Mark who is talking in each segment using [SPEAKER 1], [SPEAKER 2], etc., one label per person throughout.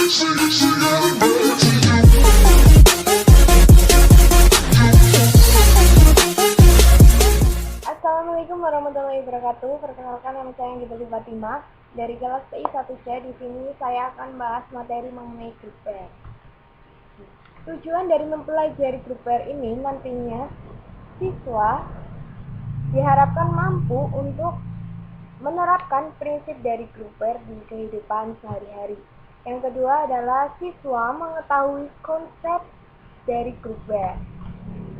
[SPEAKER 1] Assalamualaikum warahmatullahi wabarakatuh. Perkenalkan, nama saya Anggita Fatimah dari kelas PI1C. Di sini saya akan bahas materi mengenai grouper. Tujuan dari mempelajari grouper ini nantinya siswa diharapkan mampu untuk menerapkan prinsip dari grouper di kehidupan sehari-hari. Yang kedua adalah siswa mengetahui konsep dari grouper.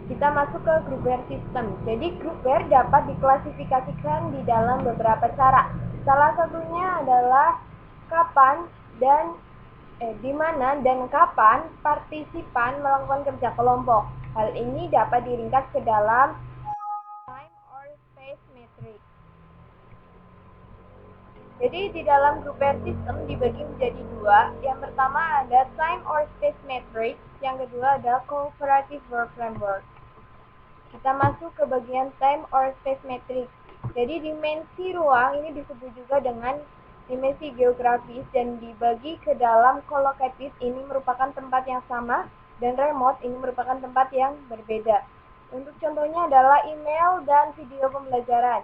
[SPEAKER 1] Kita masuk ke grouper system. Jadi grouper dapat diklasifikasikan di dalam beberapa cara. Salah satunya adalah di mana dan kapan partisipan melakukan kerja kelompok. Hal ini dapat diringkas ke dalam time or space metric. Jadi di dalam grouper system dibagi menjadi dua. Yang pertama ada time or space metric, yang kedua ada cooperative work framework. Kita masuk ke bagian time or space metric. Jadi dimensi ruang ini disebut juga dengan dimensi geografis dan dibagi ke dalam collocative, ini merupakan tempat yang sama, dan remote ini merupakan tempat yang berbeda. Untuk contohnya adalah email dan video pembelajaran.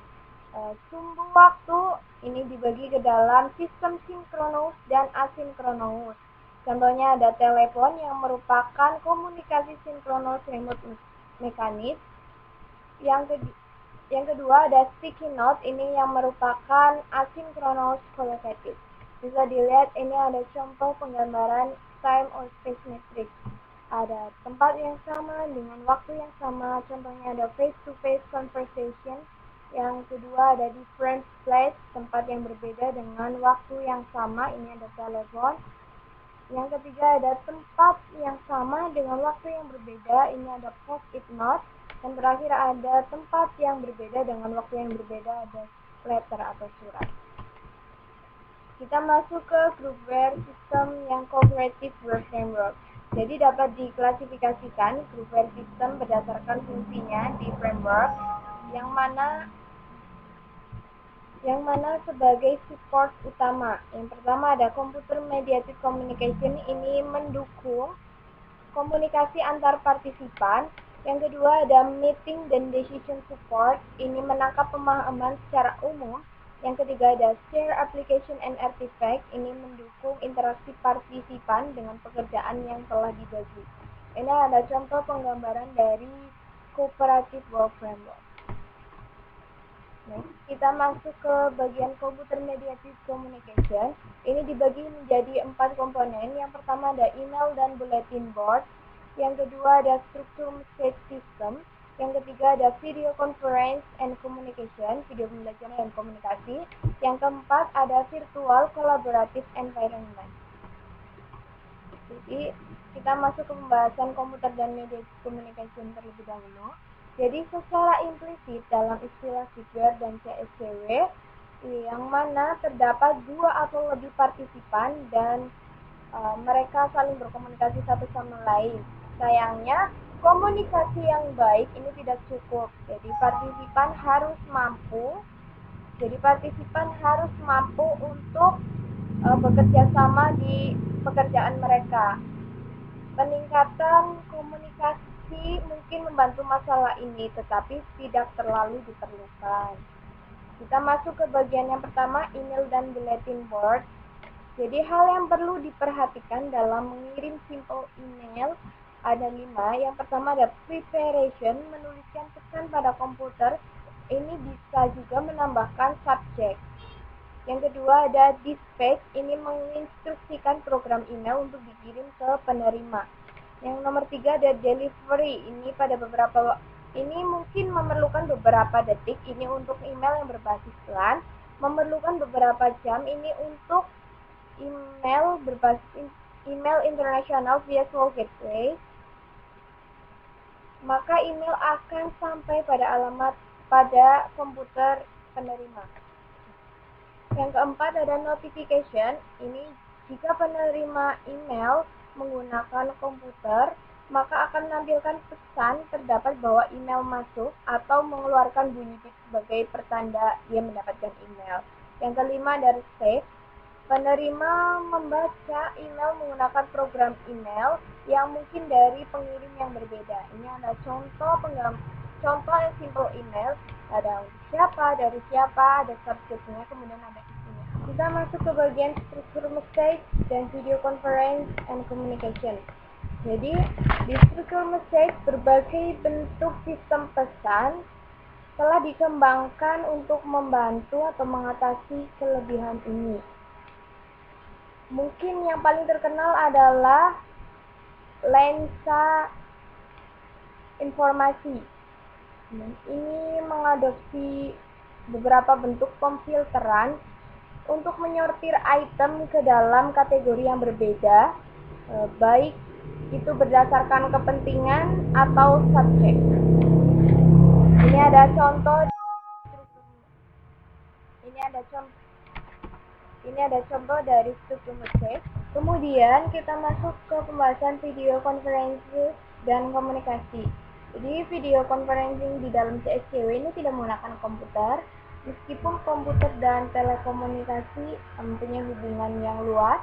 [SPEAKER 1] Sumbu waktu ini dibagi ke dalam sistem sinkronus dan asinkronus. Contohnya ada telepon yang merupakan komunikasi sinkronus remote mekanis. Yang kedua ada sticky note, ini yang merupakan asinkronus collocative. Bisa dilihat ini ada contoh penggambaran time or space metric. Ada tempat yang sama dengan waktu yang sama, contohnya ada face-to-face conversation. Yang kedua ada different place, tempat yang berbeda dengan waktu yang sama, ini ada telepon. Yang ketiga ada tempat yang sama dengan waktu yang berbeda, ini ada post-it note. Dan terakhir ada tempat yang berbeda dengan waktu yang berbeda, ada letter atau surat. Kita masuk ke grouper system yang cooperative work framework. Jadi dapat diklasifikasikan grouper system berdasarkan fungsinya di framework yang mana sebagai support utama. Yang pertama ada computer mediated communication, ini mendukung komunikasi antar partisipan. Yang kedua ada meeting dan decision support, ini menangkap pemahaman secara umum. Yang ketiga ada share application and artifact, ini mendukung interaksi partisipan dengan pekerjaan yang telah dibagi. Ini ada contoh penggambaran dari cooperative work framework. Kita masuk ke bagian computer mediated communication. Ini dibagi menjadi 4 komponen. Yang pertama ada email dan bulletin board. Yang kedua ada struktur message system. Yang ketiga ada video conference and communication, video pembelajaran dan komunikasi. Yang keempat ada virtual collaborative environment. Jadi kita masuk ke pembahasan komputer dan mediated communication terlebih dahulu. Jadi secara implisit dalam istilah CQR dan CSCW, yang mana terdapat 2 atau lebih partisipan dan mereka saling berkomunikasi satu sama lain. Sayangnya, komunikasi yang baik ini tidak cukup. Jadi partisipan harus mampu untuk bekerja sama di pekerjaan mereka. Peningkatan komunikasi mungkin membantu masalah ini, tetapi tidak terlalu diperlukan. Kita masuk ke bagian yang pertama, email dan bulletin board. Jadi hal yang perlu diperhatikan dalam mengirim simple email ada 5. Yang pertama ada preparation, menuliskan pesan pada komputer. Ini bisa juga menambahkan subjek. Yang kedua ada dispatch, ini menginstruksikan program email untuk dikirim ke penerima. Yang nomor 3 ada delivery, ini mungkin memerlukan beberapa detik, ini untuk email yang berbasis LAN, memerlukan beberapa jam, ini untuk email berbasis email internasional via slow gateway. Maka email akan sampai pada komputer penerima. Yang keempat ada notification, ini jika penerima email menggunakan komputer, maka akan menampilkan pesan terdapat bahwa email masuk atau mengeluarkan bunyi beep sebagai pertanda dia mendapatkan email. Yang kelima ada receive, Penerima membaca email menggunakan program email yang mungkin dari pengirim yang berbeda. Ini ada contoh yang simple email, ada siapa, dari siapa, ada subjeknya, kemudian ada isinya. Kita masuk ke bagian struktur message dan video conference and communication. Jadi, di struktur message berbagai bentuk sistem pesan telah dikembangkan untuk membantu atau mengatasi kelebihan ini. Mungkin yang paling terkenal adalah lensa informasi. Ini mengadopsi beberapa bentuk pemfilteran untuk menyortir item ke dalam kategori yang berbeda, baik itu berdasarkan kepentingan atau subjek. Ini ada contoh. Ini ada contoh dari struktur message. Kemudian kita masuk ke pembahasan video conferencing dan komunikasi. Jadi video conferencing di dalam CSCW ini tidak menggunakan komputer, meskipun komputer dan telekomunikasi mempunyai hubungan yang luas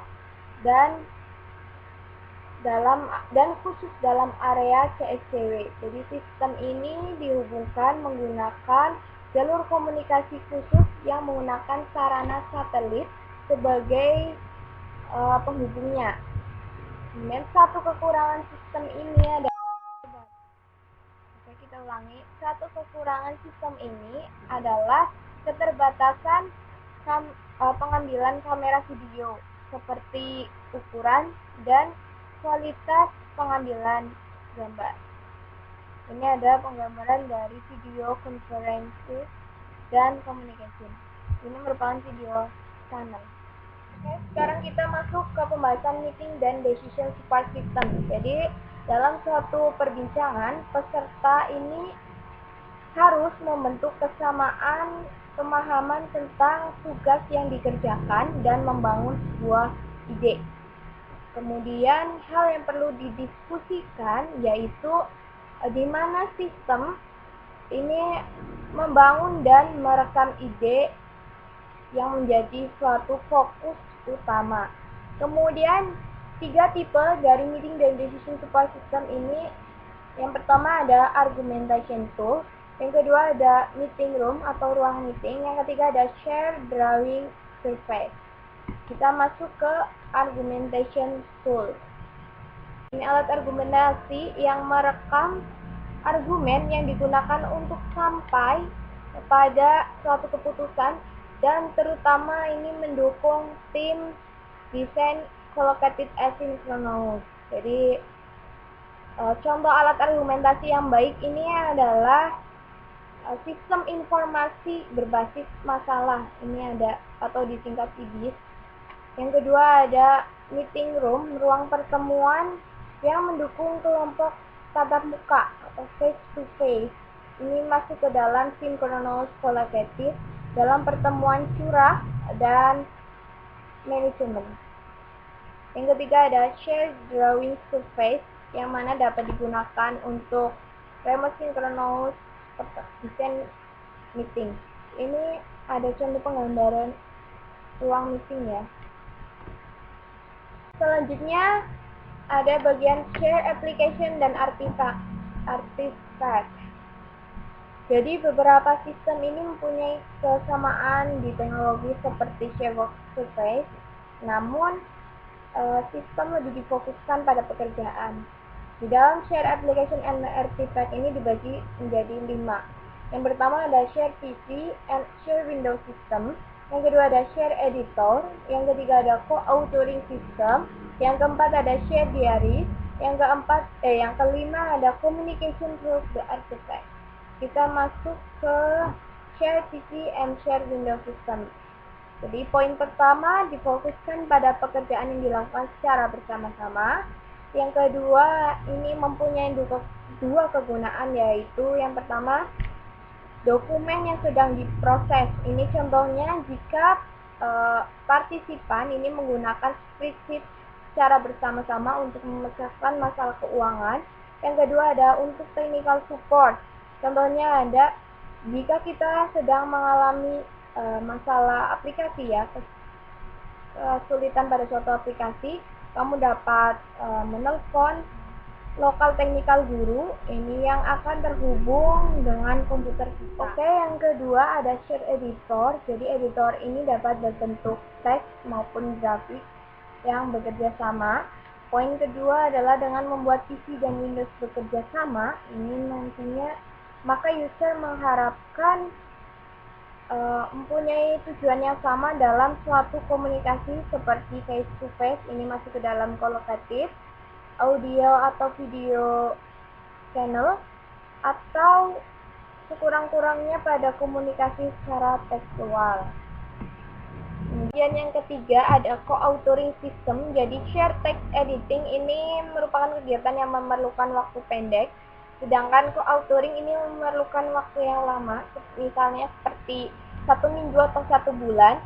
[SPEAKER 1] dan khusus dalam area CSCW. Jadi sistem ini dihubungkan menggunakan jalur komunikasi khusus yang menggunakan sarana satelit sebagai penghubungnya. Kemudian satu kekurangan sistem ini adalah, kita ulangi, satu kekurangan sistem ini adalah keterbatasan pengambilan kamera video seperti ukuran dan kualitas pengambilan gambar. Ini ada penggambaran dari video conferencing dan communication. Ini merupakan video channel. Oke, sekarang kita masuk ke pembahasan meeting dan decision support system. Jadi, dalam suatu perbincangan, peserta ini harus membentuk kesamaan pemahaman tentang tugas yang dikerjakan dan membangun sebuah ide. Kemudian, hal yang perlu didiskusikan yaitu di mana sistem ini membangun dan merekam ide yang menjadi suatu fokus utama. Kemudian 3 tipe dari meeting dan decision support system ini. Yang pertama ada argumentation tool, yang kedua ada meeting room atau ruang meeting, yang ketiga ada share drawing surface. Kita masuk ke argumentation tool. Ini alat argumentasi yang merekam argumen yang digunakan untuk sampai kepada suatu keputusan, dan terutama ini mendukung tim desain collocative asynchronous. Jadi contoh alat argumentasi yang baik ini adalah sistem informasi berbasis masalah. Ini ada atau disingkat IBIS. Yang kedua ada meeting room, ruang pertemuan yang mendukung kelompok tatap muka atau face to face. Ini masuk ke dalam synchronous collaborative dalam pertemuan curah dan manajemen. Yang ketiga ada share drawing surface yang mana dapat digunakan untuk remote synchronous design meeting. Ini ada contoh penggambaran ruang meeting ya. Selanjutnya ada bagian share application dan artifact. Jadi beberapa sistem ini mempunyai kesamaan di teknologi seperti share workspace, namun sistem lebih difokuskan pada pekerjaan. Di dalam share application and artifact ini dibagi menjadi 5. Yang pertama ada share PC and share window system. Yang kedua ada share editor. Yang ketiga ada co-authoring system. Yang keempat ada share diary. Yang kelima ada communication through the artifact. Kita masuk ke share PC and share window system. Jadi poin pertama difokuskan pada pekerjaan yang dilakukan secara bersama-sama. Yang kedua ini mempunyai dua kegunaan, yaitu yang pertama dokumen yang sedang diproses. Ini contohnya jika partisipan ini menggunakan spreadsheet secara bersama-sama untuk memecahkan masalah keuangan. Yang kedua ada untuk technical support. Contohnya ada jika kita sedang mengalami masalah aplikasi ya, kesulitan pada suatu aplikasi, kamu dapat menelpon lokal technical guru ini yang akan terhubung dengan komputer kita. Oke, yang kedua ada share editor. Jadi editor ini dapat berbentuk teks maupun grafik yang bekerja sama. Poin kedua adalah dengan membuat PC dan Windows bekerja sama, ini nantinya maka user mengharapkan mempunyai tujuan yang sama dalam suatu komunikasi seperti face to face, ini masuk ke dalam kolokatif, audio atau video channel, atau sekurang-kurangnya pada komunikasi secara tekstual. Kemudian yang ketiga ada co-authoring system. Jadi share text editing ini merupakan kegiatan yang memerlukan waktu pendek, sedangkan co-authoring ini memerlukan waktu yang lama, misalnya seperti 1 minggu atau 1 bulan.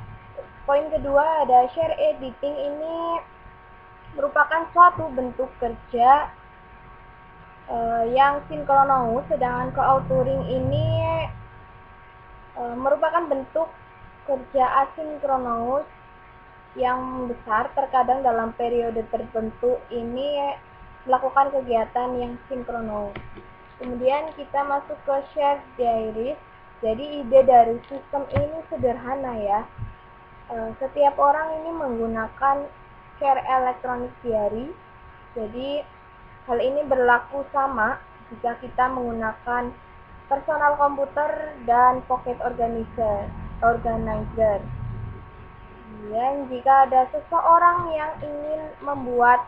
[SPEAKER 1] Poin kedua ada share editing ini merupakan suatu bentuk kerja yang sinkronous, sedangkan co-authoring ini merupakan bentuk kerja asinkronous yang besar. Terkadang dalam periode tertentu ini melakukan kegiatan yang sinkronous. Kemudian kita masuk ke share diaries. Jadi ide dari sistem ini sederhana ya. Setiap orang ini menggunakan share electronic diary. Jadi hal ini berlaku sama jika kita menggunakan personal komputer dan pocket organizer. Kemudian jika ada seseorang yang ingin membuat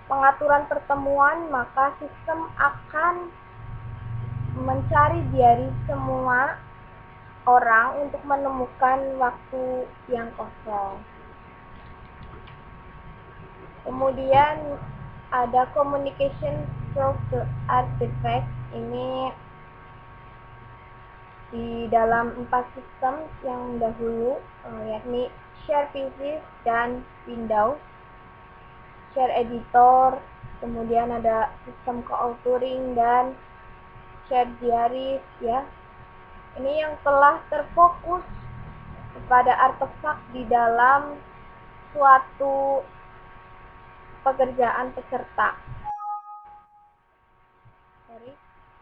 [SPEAKER 1] pengaturan pertemuan, maka sistem akan mencari diary semua orang untuk menemukan waktu yang kosong. Kemudian ada communication through the artifact. Ini di dalam 4 sistem yang dahulu, yakni share PC dan Windows, share editor, kemudian ada sistem co-authoring dan share diaries ya. Ini yang telah terfokus pada artefak di dalam suatu pekerjaan peserta.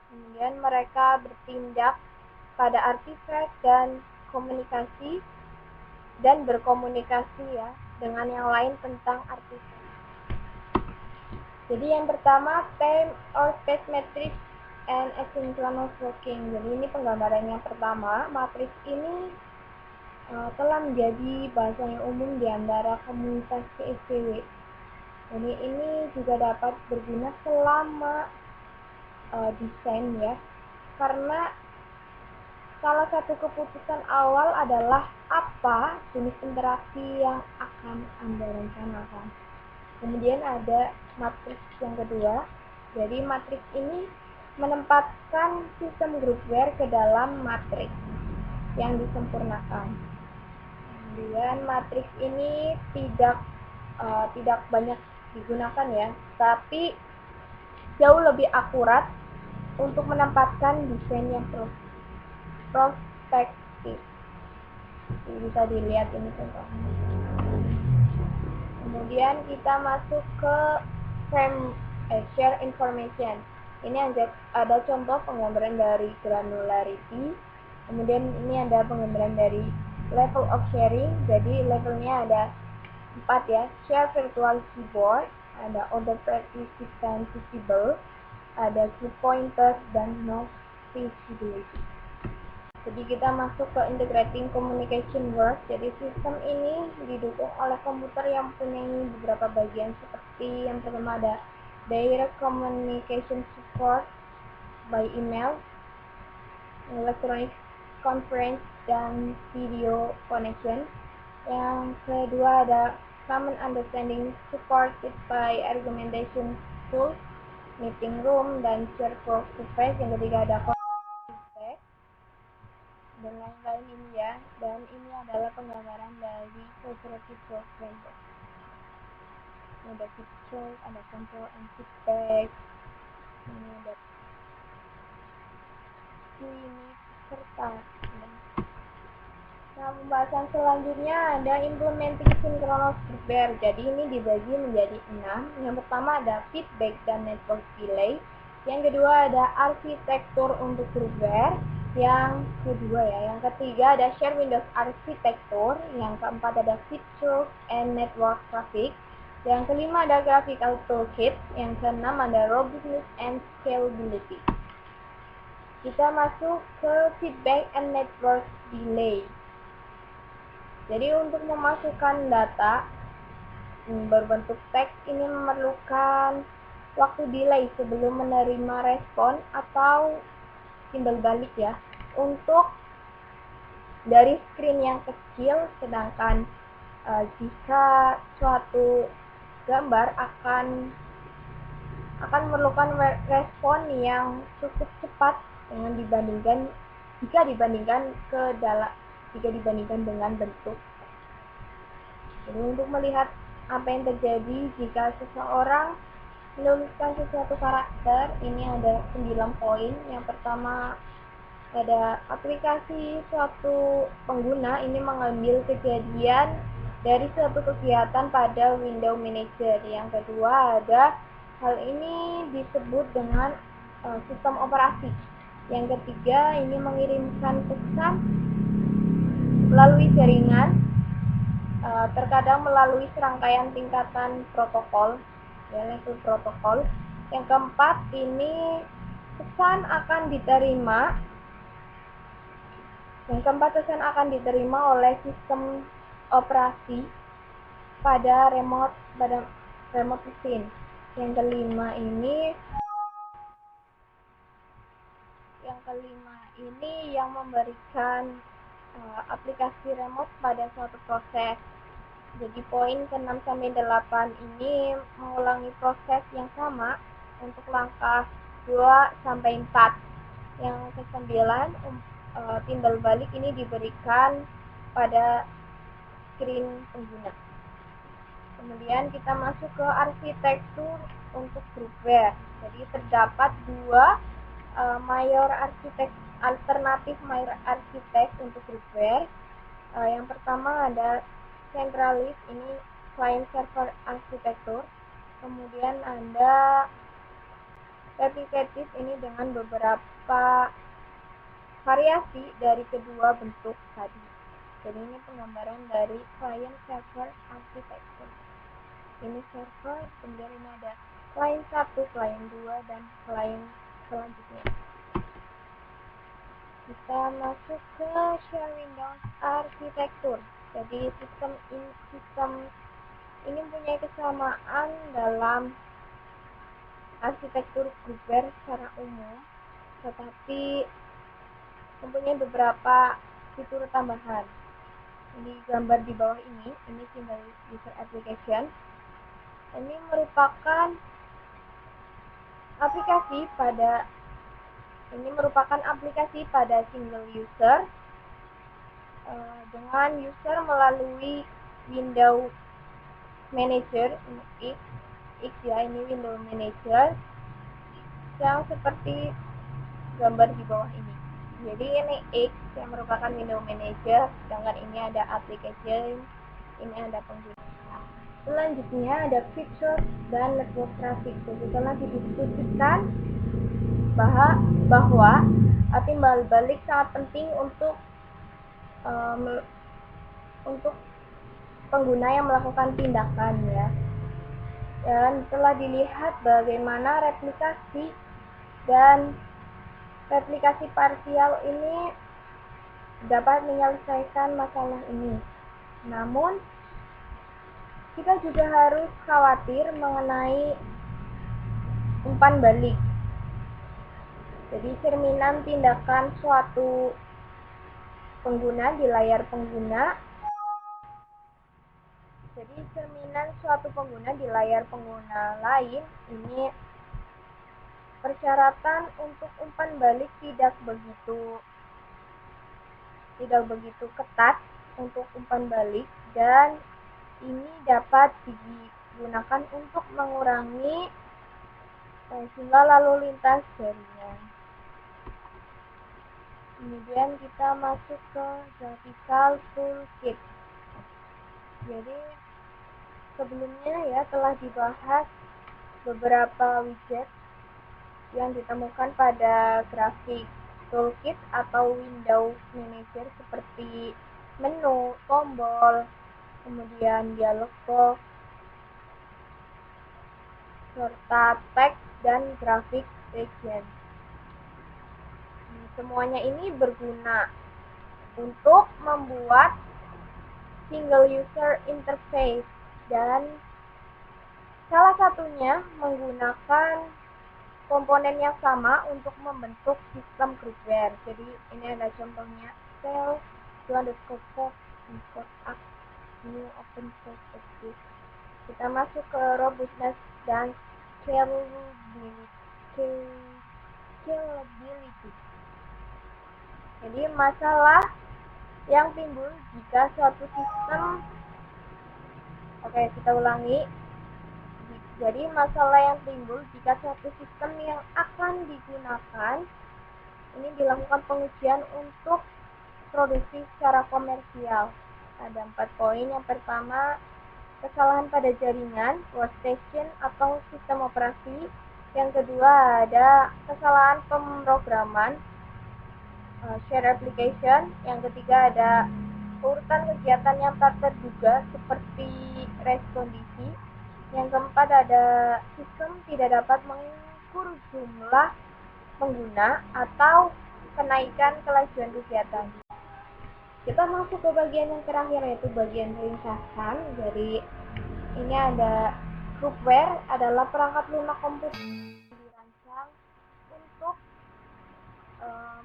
[SPEAKER 1] Kemudian mereka bertindak pada artefak dan komunikasi dan berkomunikasi ya dengan yang lain tentang artefak. Jadi yang pertama, time or space matrix and asynchronous working. Jadi ini penggambaran yang pertama. Matriks ini telah menjadi bahasa yang umum di antara komunitas PSJW. Jadi ini juga dapat berguna selama desain ya, karena salah satu keputusan awal adalah apa jenis interaksi yang akan Anda rencanakan. Kemudian ada matriks yang kedua. Jadi matriks ini menempatkan sistem groupware ke dalam matriks yang disempurnakan. Kemudian matriks ini tidak banyak digunakan ya, tapi jauh lebih akurat untuk menempatkan desain yang prospektif. Bisa dilihat ini contohnya. Kemudian kita masuk ke share information. Ini ada contoh penggambaran dari granularity. Kemudian ini ada penggambaran dari level of sharing. Jadi levelnya ada 4 ya. Share virtual keyboard, ada other participant visible, ada key pointers, dan no visibility. Jadi kita masuk ke integrating communication work. Jadi sistem ini didukung oleh komputer yang mempunyai beberapa bagian seperti yang pertama ada direct communication support by email, electronic conference, dan video connection. Yang kedua ada common understanding supported by argumentation tools, meeting room, dan share face. Yang ketiga ada feedback dan lain-lain ini ya. Dan ini adalah penggambaran dari cooperative work framework. Ada picture, ada control and feedback. Ini ada ini peserta. Nah, pembahasan selanjutnya ada implementing synchronous grup. Jadi ini dibagi menjadi 6. Yang pertama ada feedback dan network delay. Yang kedua ada arsitektur untuk grup. Yang kedua yang ketiga ada share Windows arsitektur. Yang keempat ada feature and network traffic. Yang kelima ada graphical toolkit. Yang keenam ada robustness and scalability. Kita masuk ke feedback and network delay. Jadi untuk memasukkan data berbentuk teks ini memerlukan waktu delay sebelum menerima respon atau timbal balik ya, untuk dari screen yang kecil, sedangkan jika suatu gambar akan memerlukan respon yang cukup cepat jika dibandingkan dengan bentuk. Jadi untuk melihat apa yang terjadi jika seseorang menuliskan sesuatu karakter, ini ada 9 poin. Yang pertama ada aplikasi suatu pengguna ini mengambil kejadian dari suatu kegiatan pada window manager. Yang kedua ada hal ini disebut dengan sistem operasi. Yang ketiga ini mengirimkan pesan melalui jaringan, terkadang melalui serangkaian tingkatan protokol, yaitu protokol. Yang keempat ini pesan akan diterima oleh sistem operasi pada remote machine. Yang kelima ini yang memberikan aplikasi remote pada suatu proses. Jadi poin ke-6 sampai 8 ini mengulangi proses yang sama untuk langkah 2 sampai 4. Yang ke-9 timbal balik ini diberikan pada screen pengguna. Kemudian kita masuk ke arsitektur untuk groupware. Jadi terdapat dua alternatif mayor arsitek untuk groupware. Yang pertama ada centralist, ini client server arsitektur. Kemudian ada replicative, ini dengan beberapa variasi dari kedua bentuk tadi. Jadi ini penggambaran dari client server arsitektur. Ini server, kemudian ini ada client 1, client 2, dan client selanjutnya. Kita masuk ke share Windows arsitektur. Jadi sistem ini mempunyai kesamaan dalam arsitektur groupware secara umum, tetapi mempunyai beberapa fitur tambahan. Ini gambar di bawah ini single user application. Ini merupakan aplikasi pada single user, dengan user melalui window manager, ini X ya, ini window manager yang seperti gambar di bawah ini. Jadi ini X yang merupakan window manager, sedangkan ini ada application, ini ada pengguna. Selanjutnya ada feature dan network traffic. Jadi telah didiskusikan bahwa timbal balik sangat penting untuk pengguna yang melakukan tindakan ya. Dan telah dilihat bagaimana replikasi parsial ini dapat menyelesaikan masalah ini. Namun kita juga harus khawatir mengenai umpan balik. Jadi cerminan tindakan suatu pengguna di layar pengguna. Jadi cerminan suatu pengguna di layar pengguna lain, ini persyaratan untuk umpan balik tidak begitu ketat untuk umpan balik, dan ini dapat digunakan untuk mengurangi jumlah lalu lintas jaringan. Kemudian kita masuk ke graphical toolkit. Jadi sebelumnya ya telah dibahas beberapa widget yang ditemukan pada grafik toolkit atau window manager seperti menu, tombol, kemudian dialog box, serta teks dan grafik region. Semuanya ini berguna untuk membuat single user interface dan salah satunya menggunakan komponen yang sama untuk membentuk sistem groupware. Jadi ini ada contohnya cell import up new open source object. Kita masuk ke robustness dan scalability. Jadi masalah yang timbul jika suatu sistem kita ulangi. Jadi masalah yang timbul jika suatu sistem yang akan digunakan ini dilakukan pengujian untuk produksi secara komersial. Ada 4 poin. Yang pertama, kesalahan pada jaringan, workstation atau sistem operasi. Yang kedua, ada kesalahan pemrograman, share application. Yang ketiga, ada urutan kegiatan yang tak terduga seperti race kondisi. Yang keempat, ada sistem tidak dapat mengukur jumlah pengguna atau kenaikan kelajuan kegiatan. Kita masuk ke bagian yang terakhir, yaitu bagian ringkasan. Jadi ini ada groupware adalah perangkat lunak komputer dirancang untuk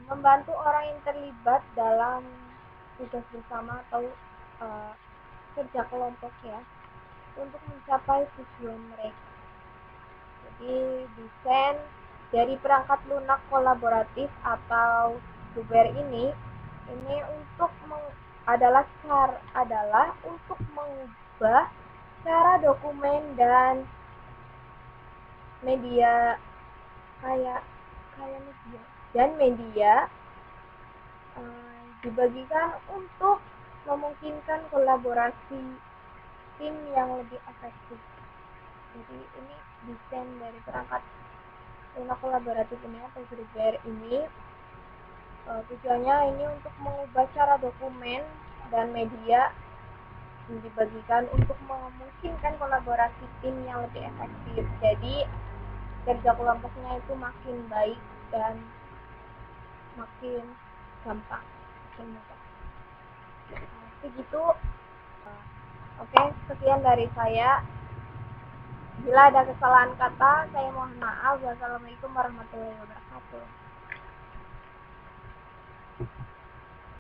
[SPEAKER 1] membantu orang yang terlibat dalam tugas bersama atau kerja kelompok ya, untuk mencapai tujuan mereka. Jadi desain dari perangkat lunak kolaboratif atau groupware ini adalah untuk mengubah cara dokumen dan media media dibagikan untuk memungkinkan kolaborasi tim yang lebih efektif. Jadi ini desain dari perangkat lunak kolaboratif ini atau groupware ini tujuannya ini untuk mengubah cara dokumen dan media dibagikan untuk memungkinkan kolaborasi tim yang lebih efektif. Jadi kerja kelompoknya itu makin baik dan makin gampang, makin mudah. Begitu. Oke, sekian dari saya. Bila ada kesalahan kata, saya mohon maaf. Wassalamualaikum warahmatullahi wabarakatuh.